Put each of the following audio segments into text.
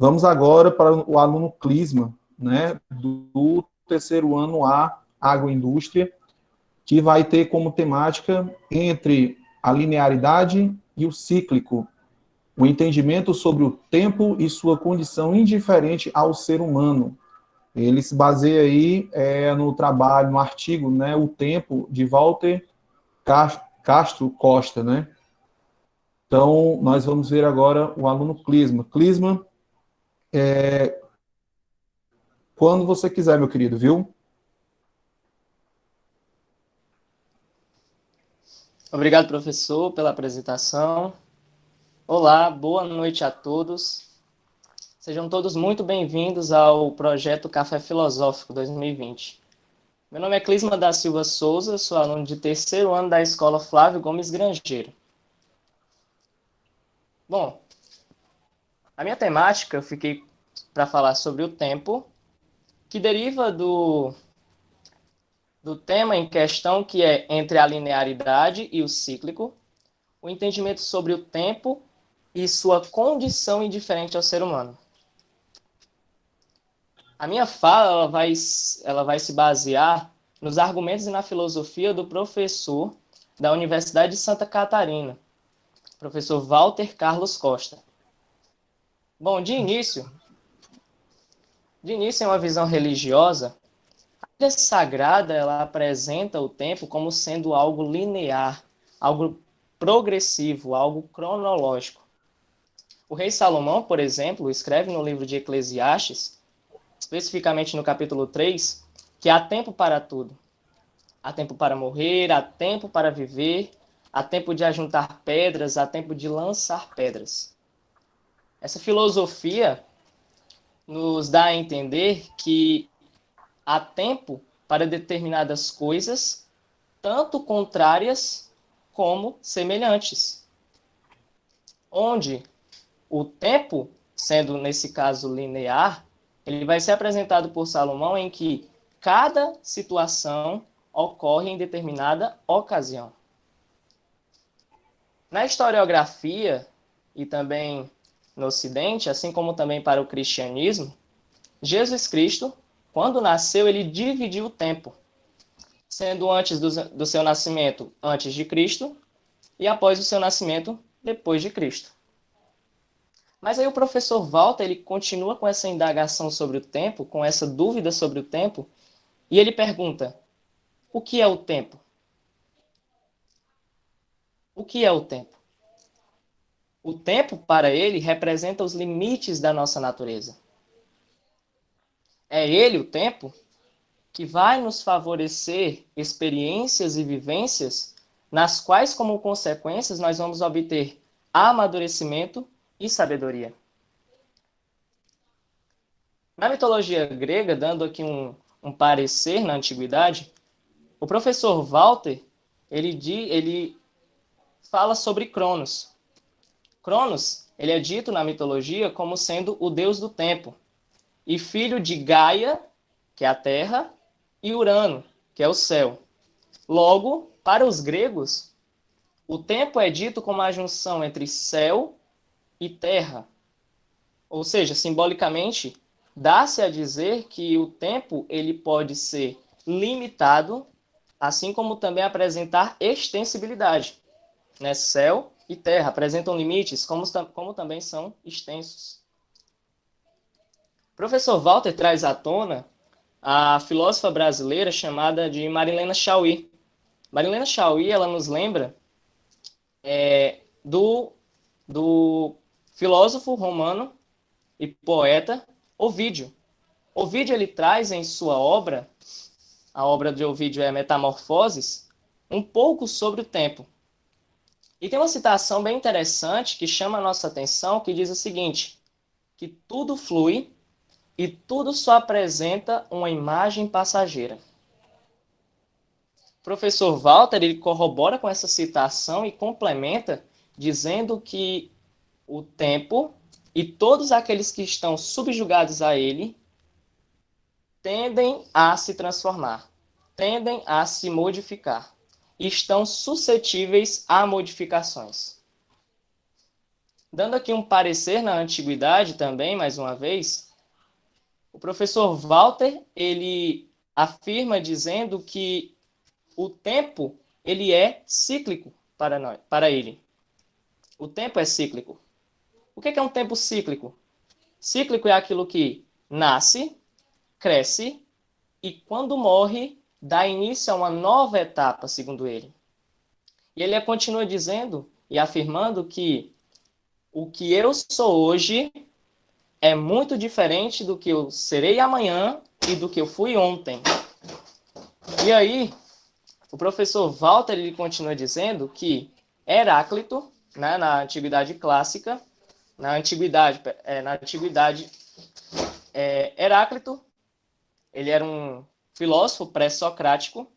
Vamos agora para o aluno Clisma, né, do terceiro ano A, Agroindústria, que vai ter como temática entre a linearidade e o cíclico, o entendimento sobre o tempo e sua condição indiferente ao ser humano. Ele se baseia aí no trabalho, no artigo, né, O Tempo, de Walter Castro Costa, né? Então, nós vamos ver agora o aluno Clisma. Clisma, quando você quiser, meu querido, viu? Obrigado, professor, pela apresentação. Olá, boa noite a todos. Sejam todos muito bem-vindos ao projeto Café Filosófico 2020. Meu nome é Clisma da Silva Souza, sou aluno de terceiro ano da Escola Flávio Gomes Grangeiro. Bom, a minha temática eu fiquei para falar sobre o tempo, que deriva do tema em questão, que é entre a linearidade e o cíclico, o entendimento sobre o tempo e sua condição indiferente ao ser humano. A minha fala ela vai se basear nos argumentos e na filosofia do professor da Universidade de Santa Catarina, professor Walter Carlos Costa. Bom, de início, em uma visão religiosa, a Bíblia Sagrada ela apresenta o tempo como sendo algo linear, algo progressivo, algo cronológico. O rei Salomão, por exemplo, escreve no livro de Eclesiastes, especificamente no capítulo 3, que há tempo para tudo. Há tempo para morrer, há tempo para viver, há tempo de ajuntar pedras, há tempo de lançar pedras. Essa filosofia nos dá a entender que há tempo para determinadas coisas, tanto contrárias como semelhantes. Onde o tempo, sendo nesse caso linear, ele vai ser apresentado por Salomão em que cada situação ocorre em determinada ocasião. Na historiografia e também no Ocidente, assim como também para o cristianismo, Jesus Cristo, quando nasceu, ele dividiu o tempo, sendo antes do seu nascimento antes de Cristo e após o seu nascimento depois de Cristo. Mas aí o professor Walter, ele continua com essa indagação sobre o tempo, com essa dúvida sobre o tempo, e ele pergunta: o que é o tempo? O que é o tempo? O tempo, para ele, representa os limites da nossa natureza. É ele, o tempo, que vai nos favorecer experiências e vivências nas quais, como consequências, nós vamos obter amadurecimento e sabedoria. Na mitologia grega, dando aqui um parecer na antiguidade, o professor Walter, ele fala sobre Cronos. Cronos, ele é dito na mitologia como sendo o deus do tempo, e filho de Gaia, que é a terra, e Urano, que é o céu. Logo, para os gregos, o tempo é dito como a junção entre céu e terra. Ou seja, simbolicamente, dá-se a dizer que o tempo ele pode ser limitado, assim como também apresentar extensibilidade. Né? Céu e terra apresentam limites, como também são extensos. O professor Walter traz à tona a filósofa brasileira chamada de Marilena Chaui. Marilena Chaui, ela nos lembra do filósofo romano e poeta Ovídio. Ovídio ele traz em sua obra, a obra de Ovídio é Metamorfoses, um pouco sobre o tempo. E tem uma citação bem interessante que chama a nossa atenção, que diz o seguinte, que tudo flui e tudo só apresenta uma imagem passageira. O professor Walter ele corrobora com essa citação e complementa dizendo que o tempo e todos aqueles que estão subjugados a ele tendem a se transformar, tendem a se modificar e estão suscetíveis a modificações. Dando aqui um parecer na antiguidade também, mais uma vez, o professor Walter, ele afirma dizendo que o tempo, ele é cíclico para nós, para ele. O tempo é cíclico. O que é um tempo cíclico? Cíclico é aquilo que nasce, cresce e quando morre, dá início a uma nova etapa, segundo ele. E ele continua dizendo e afirmando que o que eu sou hoje é muito diferente do que eu serei amanhã e do que eu fui ontem. E aí, o professor Walter ele continua dizendo que Heráclito, né, na antiguidade clássica, Heráclito, ele era um filósofo pré-socrático.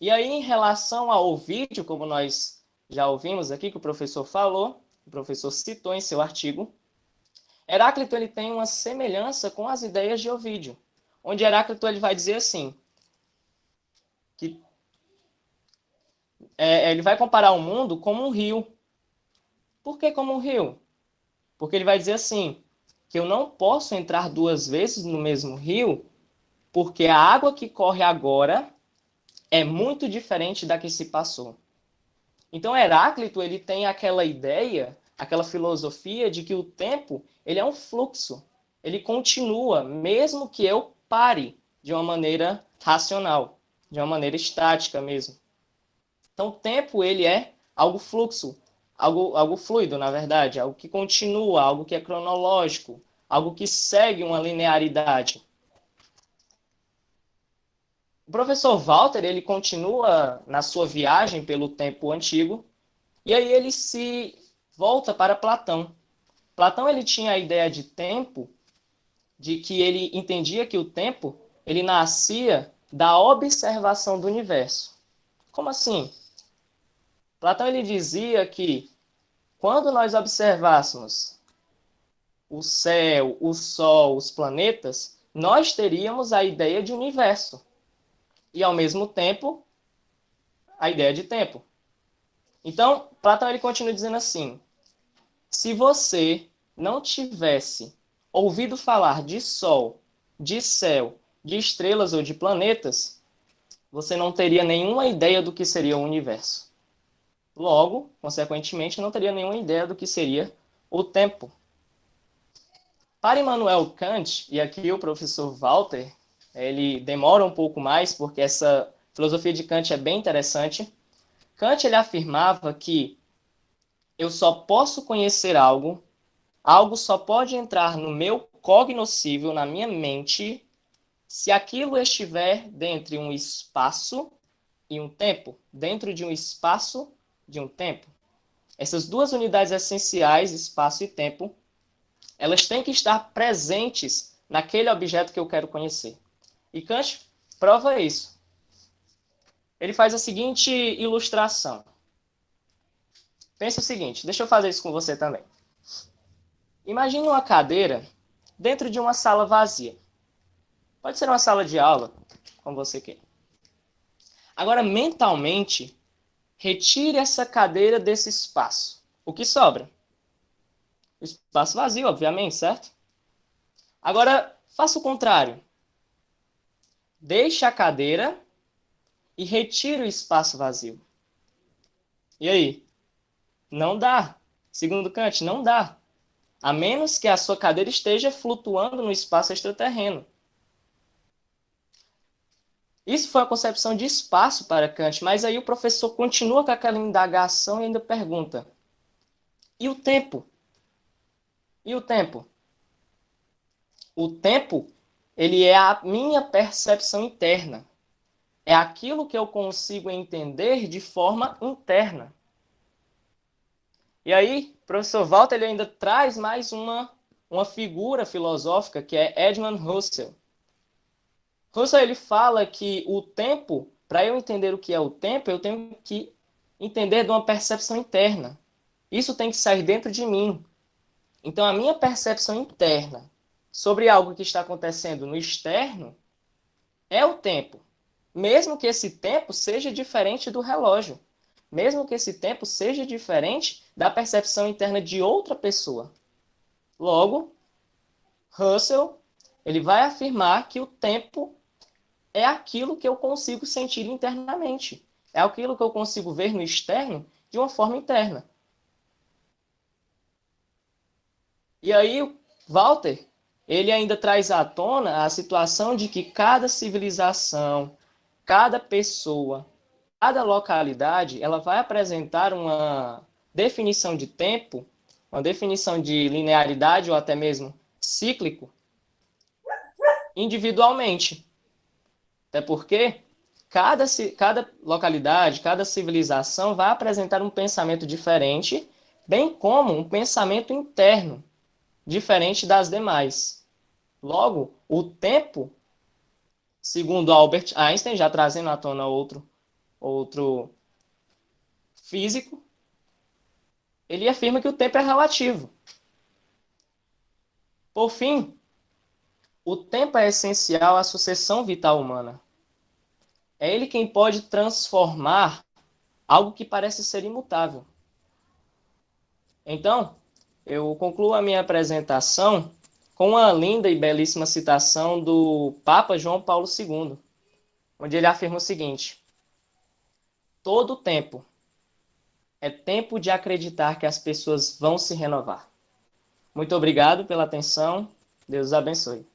E aí, em relação ao Ovídio, como nós já ouvimos aqui, que o professor falou, o professor citou em seu artigo, Heráclito ele tem uma semelhança com as ideias de Ovídio, onde Heráclito ele vai dizer assim, que ele vai comparar o mundo como um rio. Por que como um rio? Porque ele vai dizer assim, que eu não posso entrar duas vezes no mesmo rio, porque a água que corre agora é muito diferente da que se passou. Então Heráclito ele tem aquela ideia, aquela filosofia de que o tempo ele é um fluxo, ele continua, mesmo que eu pare de uma maneira racional, de uma maneira estática mesmo. Então o tempo ele é algo fluxo, algo fluido, na verdade, algo que continua, algo que é cronológico, algo que segue uma linearidade. O professor Walter ele continua na sua viagem pelo tempo antigo e aí ele se volta para Platão. Platão ele tinha a ideia de tempo, de que ele entendia que o tempo ele nascia da observação do universo. Como assim? Platão ele dizia que quando nós observássemos o céu, o sol, os planetas, nós teríamos a ideia de universo e ao mesmo tempo a ideia de tempo. Então, Platão ele continua dizendo assim: se você não tivesse ouvido falar de sol, de céu, de estrelas ou de planetas, você não teria nenhuma ideia do que seria o universo. Logo, consequentemente, não teria nenhuma ideia do que seria o tempo. Para Immanuel Kant, e aqui o professor Walter, ele demora um pouco mais, porque essa filosofia de Kant é bem interessante. Kant ele afirmava que eu só posso conhecer algo, algo só pode entrar no meu cognoscível, na minha mente, se aquilo estiver dentro de um espaço e um tempo, dentro de um espaço de um tempo. Essas duas unidades essenciais, espaço e tempo, elas têm que estar presentes naquele objeto que eu quero conhecer. E Kant prova isso. Ele faz a seguinte ilustração. Pensa o seguinte, deixa eu fazer isso com você também. Imagine uma cadeira dentro de uma sala vazia. Pode ser uma sala de aula, como você quer. Agora, mentalmente, retire essa cadeira desse espaço. O que sobra? O espaço vazio, obviamente, certo? Agora, faça o contrário. Deixe a cadeira e retire o espaço vazio. E aí? Não dá. Segundo Kant, não dá. A menos que a sua cadeira esteja flutuando no espaço extraterreno. Isso foi a concepção de espaço para Kant, mas aí o professor continua com aquela indagação e ainda pergunta: e o tempo? E o tempo? O tempo, ele é a minha percepção interna. É aquilo que eu consigo entender de forma interna. E aí, o professor Walter ele ainda traz mais uma figura filosófica que é Edmund Husserl. Husserl ele fala que o tempo, para eu entender o que é o tempo, eu tenho que entender de uma percepção interna. Isso tem que sair dentro de mim. Então, a minha percepção interna sobre algo que está acontecendo no externo é o tempo. Mesmo que esse tempo seja diferente do relógio. mesmo que esse tempo seja diferente da percepção interna de outra pessoa. Logo, Russell, ele vai afirmar que o tempo é aquilo que eu consigo sentir internamente. É aquilo que eu consigo ver no externo de uma forma interna. E aí, Walter, ele ainda traz à tona a situação de que cada civilização, cada pessoa, cada localidade, ela vai apresentar uma definição de tempo, uma definição de linearidade ou até mesmo cíclico, individualmente. Até porque cada localidade, cada civilização vai apresentar um pensamento diferente, bem como um pensamento interno, diferente das demais. Logo, o tempo, segundo Albert Einstein, já trazendo à tona outro físico, ele afirma que o tempo é relativo. Por fim, o tempo é essencial à sucessão vital humana. É ele quem pode transformar algo que parece ser imutável. Então, eu concluo a minha apresentação com uma linda e belíssima citação do Papa João Paulo II, onde ele afirma o seguinte: todo tempo é tempo de acreditar que as pessoas vão se renovar. Muito obrigado pela atenção. Deus os abençoe.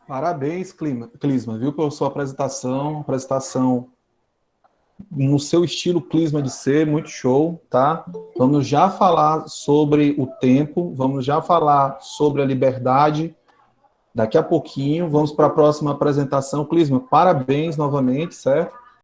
Parabéns, Clisma, viu, pela sua apresentação no seu estilo Clisma de ser, muito show, tá? Vamos já falar sobre o tempo, vamos já falar sobre a liberdade, daqui a pouquinho, vamos para a próxima apresentação. Clisma, parabéns novamente, certo?